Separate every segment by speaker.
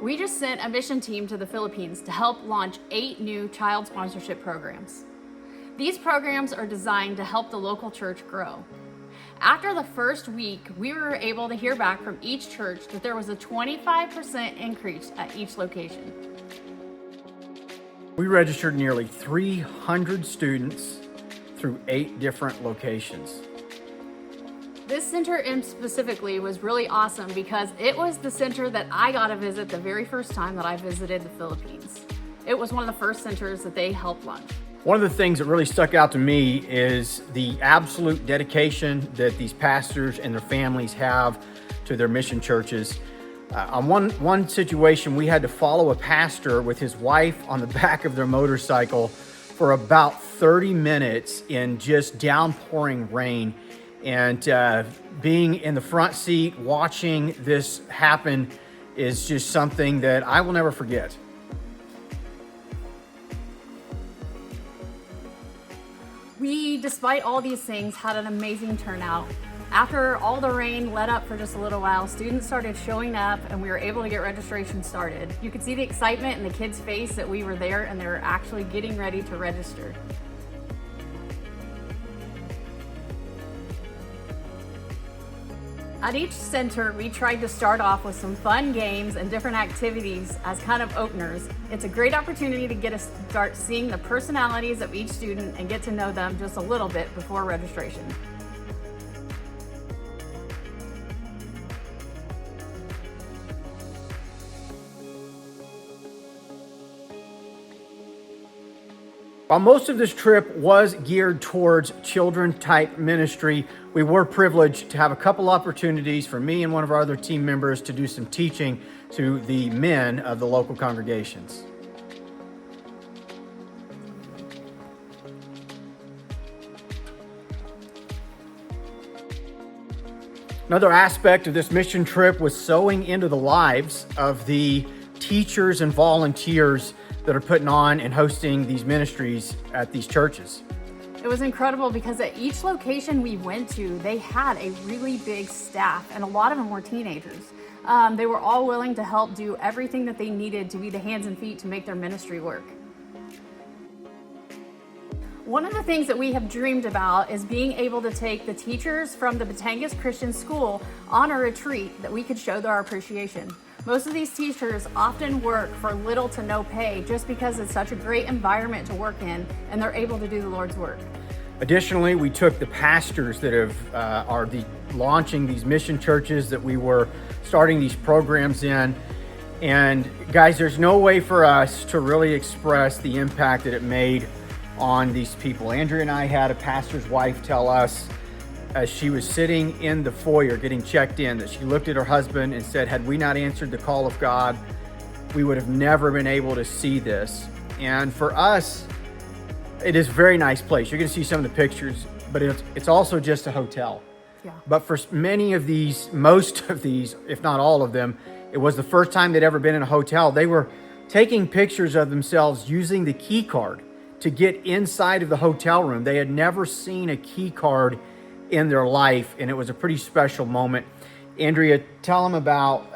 Speaker 1: We just sent a mission team to the Philippines to help launch 8 new child sponsorship programs. These programs are designed to help the local church grow. After the first week, we were able to hear back from each church that there was a 25% increase at each location.
Speaker 2: We registered nearly 300 students through 8 different locations.
Speaker 1: This center in specifically was really awesome because it was the center that I got to visit the very first time that I visited the Philippines. It was one of the first centers that they helped launch.
Speaker 2: One of the things that really stuck out to me is the absolute dedication that these pastors and their families have to their mission churches. On one situation, we had to follow a pastor with his wife on the back of their motorcycle for about 30 minutes in just downpouring rain. And being in the front seat, watching this happen is just something that I will never forget.
Speaker 1: We, despite all these things, had an amazing turnout. After all the rain let up for just a little while, students started showing up and we were able to get registration started. You could see the excitement in the kids' face that we were there and they were actually getting ready to register. At each center, we tried to start off with some fun games and different activities as kind of openers. It's a great opportunity to start seeing the personalities of each student and get to know them just a little bit before registration.
Speaker 2: While most of this trip was geared towards children-type ministry, we were privileged to have a couple opportunities for me and one of our other team members to do some teaching to the men of the local congregations. Another aspect of this mission trip was sowing into the lives of the teachers and volunteers that are putting on and hosting these ministries at these churches.
Speaker 1: It was incredible because at each location we went to, they had a really big staff and a lot of them were teenagers. They were all willing to help do everything that they needed to be the hands and feet to make their ministry work. One of the things that we have dreamed about is being able to take the teachers from the Batangas Christian School on a retreat that we could show their appreciation. Most of these teachers often work for little to no pay just because it's such a great environment to work in and they're able to do the Lord's work.
Speaker 2: Additionally, we took the pastors that are launching these mission churches that we were starting these programs in. And guys, there's no way for us to really express the impact that it made on these people. Andrea and I had a pastor's wife tell us as she was sitting in the foyer getting checked in that she looked at her husband and said, had we not answered the call of God, we would have never been able to see this. And for us, it is a very nice place. You're going to see some of the pictures, but it's also just a hotel.
Speaker 1: Yeah.
Speaker 2: But for many of these, most of these, if not all of them, it was the first time they'd ever been in a hotel. They were taking pictures of themselves using the key card to get inside of the hotel room. They had never seen a key card in their life, and it was a pretty special moment. Andrea, tell them about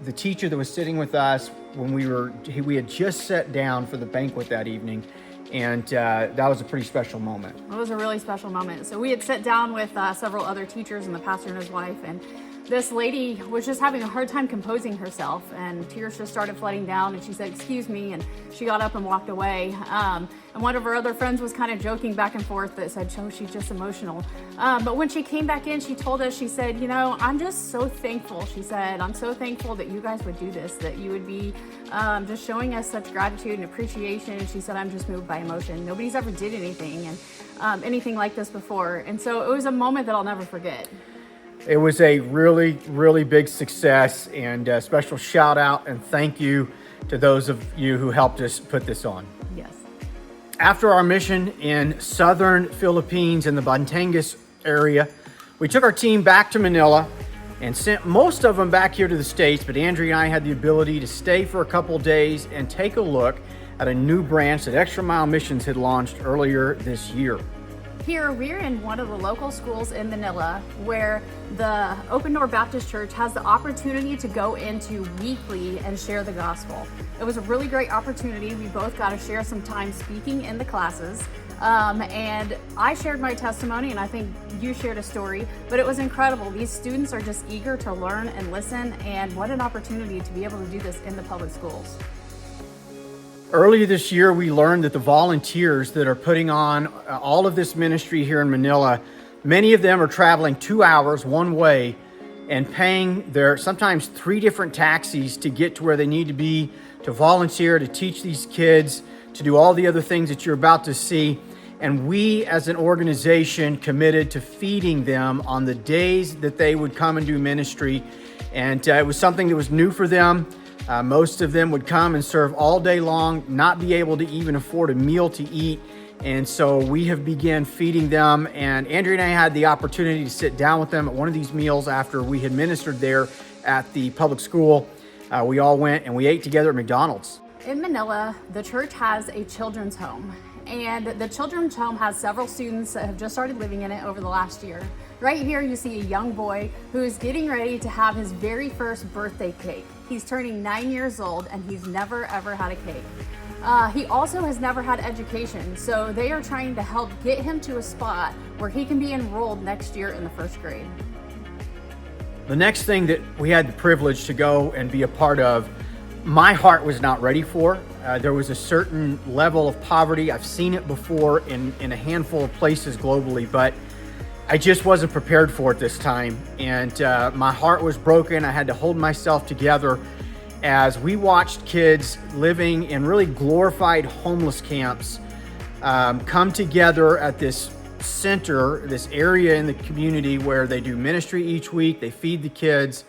Speaker 2: the teacher that was sitting with us when we had just sat down for the banquet that evening, and that was a pretty special moment.
Speaker 1: It was a really special moment. So we had sat down with several other teachers and the pastor and his wife, and this lady was just having a hard time composing herself, and tears just started flooding down, and she said, "Excuse me," and she got up and walked away. And one of her other friends was kind of joking back and forth that said, "Oh, she's just emotional." But when she came back in, she told us, she said, "I'm just so thankful." She said, "I'm so thankful that you guys would do this, that you would be just showing us such gratitude and appreciation." And she said, "I'm just moved by emotion. Nobody's ever did anything anything like this before." And so it was a moment that I'll never forget.
Speaker 2: It was a really, really big success, and a special shout out and thank you to those of you who helped us put this on.
Speaker 1: Yes.
Speaker 2: After our mission in southern Philippines in the Batangas area, we took our team back to Manila and sent most of them back here to the States, but Andrea and I had the ability to stay for a couple days and take a look at a new branch that Extra Mile Missions had launched earlier this year.
Speaker 1: Here, we're in one of the local schools in Manila where the Open Door Baptist Church has the opportunity to go into weekly and share the gospel. It was a really great opportunity. We both got to share some time speaking in the classes. And I shared my testimony, and I think you shared a story, but it was incredible. These students are just eager to learn and listen, and what an opportunity to be able to do this in the public schools.
Speaker 2: Earlier this year, we learned that the volunteers that are putting on all of this ministry here in Manila, many of them are traveling 2 hours one way and paying their sometimes 3 different taxis to get to where they need to be, to volunteer, to teach these kids, to do all the other things that you're about to see. And we as an organization committed to feeding them on the days that they would come and do ministry. And it was something that was new for them. Most of them would come and serve all day long, not be able to even afford a meal to eat. And so we have begun feeding them. And Andrea and I had the opportunity to sit down with them at one of these meals after we had ministered there at the public school. We all went and we ate together at McDonald's.
Speaker 1: In Manila, the church has a children's home. And the children's home has several students that have just started living in it over the last year. Right here, you see a young boy who is getting ready to have his very first birthday cake. He's turning 9 years old and he's never ever had a cake. He also has never had education, so they are trying to help get him to a spot where he can be enrolled next year in the 1st grade.
Speaker 2: The next thing that we had the privilege to go and be a part of, my heart was not ready for. There was a certain level of poverty. I've seen it before in a handful of places globally, but I just wasn't prepared for it this time. And my heart was broken. I had to hold myself together as we watched kids living in really glorified homeless camps come together at this center, this area in the community where they do ministry each week. They feed the kids.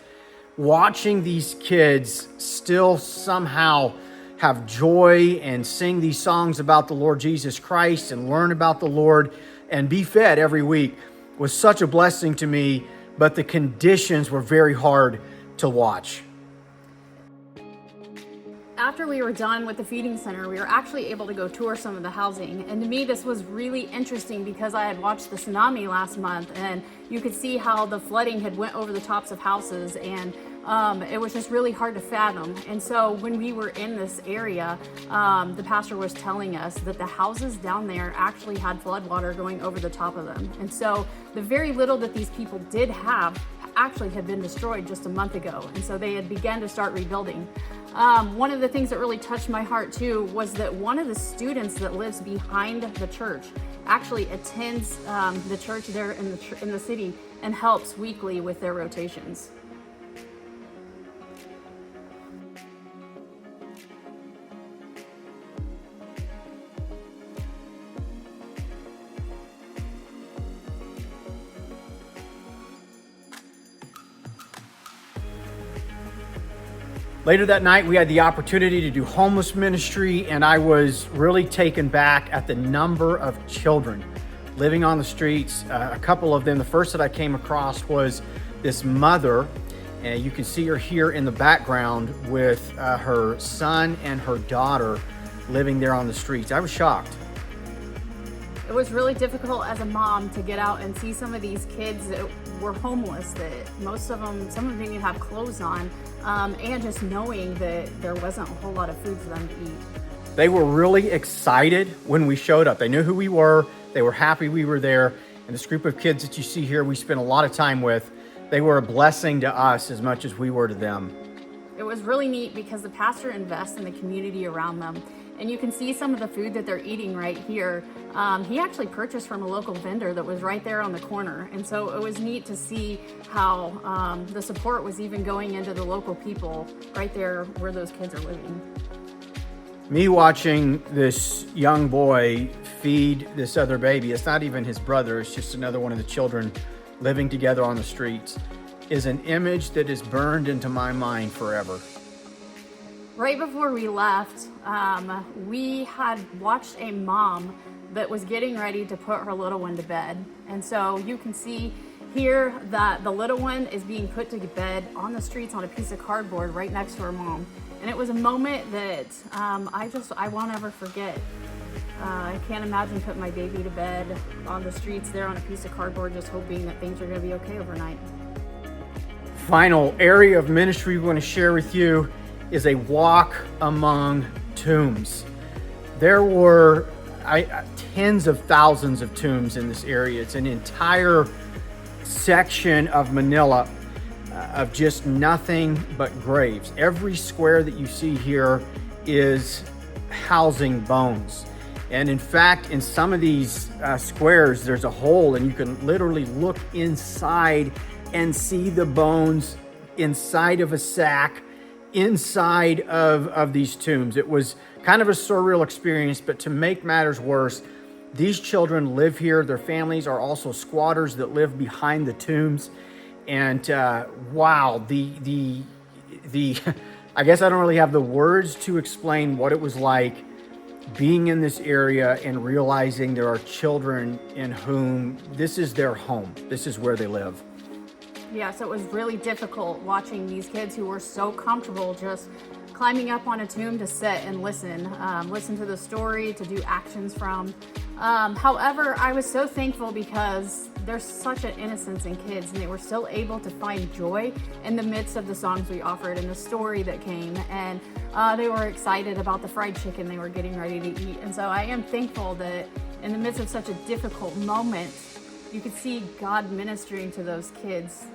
Speaker 2: Watching these kids still somehow have joy and sing these songs about the Lord Jesus Christ and learn about the Lord and be fed every week was such a blessing to me, but the conditions were very hard to watch.
Speaker 1: After we were done with the feeding center, we were actually able to go tour some of the housing. And to me, this was really interesting because I had watched the tsunami last month and you could see how the flooding had went over the tops of houses, and it was just really hard to fathom. And so when we were in this area, the pastor was telling us that the houses down there actually had floodwater going over the top of them. And so the very little that these people did have actually had been destroyed just a month ago. And so they had begun to start rebuilding. One of the things that really touched my heart too was that one of the students that lives behind the church actually attends the church there in the city and helps weekly with their rotations.
Speaker 2: Later that night, we had the opportunity to do homeless ministry, and I was really taken back at the number of children living on the streets. A couple of them, the first that I came across was this mother, and you can see her here in the background with her son and her daughter living there on the streets. I was shocked.
Speaker 1: It was really difficult as a mom to get out and see some of these kids that were homeless, that most of them, some of them didn't even have clothes on, and just knowing that there wasn't a whole lot of food for them to eat.
Speaker 2: They were really excited when we showed up. They knew who we were. They were happy we were there. And this group of kids that you see here, we spent a lot of time with. They were a blessing to us as much as we were to them.
Speaker 1: It was really neat because the pastor invests in the community around them. And you can see some of the food that they're eating right here. He actually purchased from a local vendor that was right there on the corner. And so it was neat to see how the support was even going into the local people right there where those kids are living.
Speaker 2: Me watching this young boy feed this other baby, it's not even his brother, it's just another one of the children living together on the streets, is an image that is burned into my mind forever.
Speaker 1: Right before we left, we had watched a mom that was getting ready to put her little one to bed. And so you can see here that the little one is being put to bed on the streets on a piece of cardboard right next to her mom. And it was a moment that I won't ever forget. I can't imagine putting my baby to bed on the streets there on a piece of cardboard, just hoping that things are going to be okay overnight.
Speaker 2: Final area of ministry we want to share with you is a walk among tombs. There were tens of thousands of tombs in this area. It's an entire section of Manila of just nothing but graves. Every square that you see here is housing bones. And in fact, in some of these squares, there's a hole and you can literally look inside and see the bones inside of a sack, inside of these tombs. It was kind of a surreal experience, but to make matters worse, these children live here. Their families are also squatters that live behind the tombs. And wow, the I guess I don't really have the words to explain what it was like being in this area and realizing there are children in whom this is their home. This is where they live.
Speaker 1: Yeah, so it was really difficult watching these kids who were so comfortable just climbing up on a tomb to sit and listen to the story, to do actions from. However, I was so thankful because there's such an innocence in kids, and they were still able to find joy in the midst of the songs we offered and the story that came. And they were excited about the fried chicken they were getting ready to eat. And so I am thankful that in the midst of such a difficult moment, you could see God ministering to those kids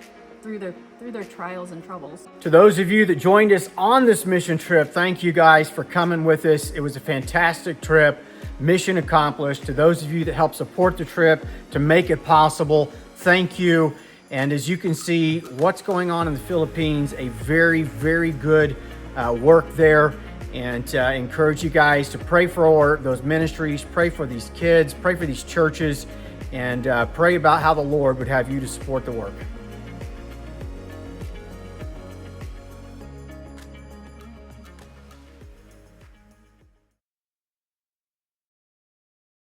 Speaker 1: through their trials and troubles.
Speaker 2: To those of you that joined us on this mission trip, thank you guys for coming with us. It was a fantastic trip. Mission accomplished. To those of you that helped support the trip to make it possible, thank you. And as you can see, what's going on in the Philippines, a very, very good work there. And encourage you guys to pray for those ministries, pray for these kids, pray for these churches, and pray about how the Lord would have you to support the work.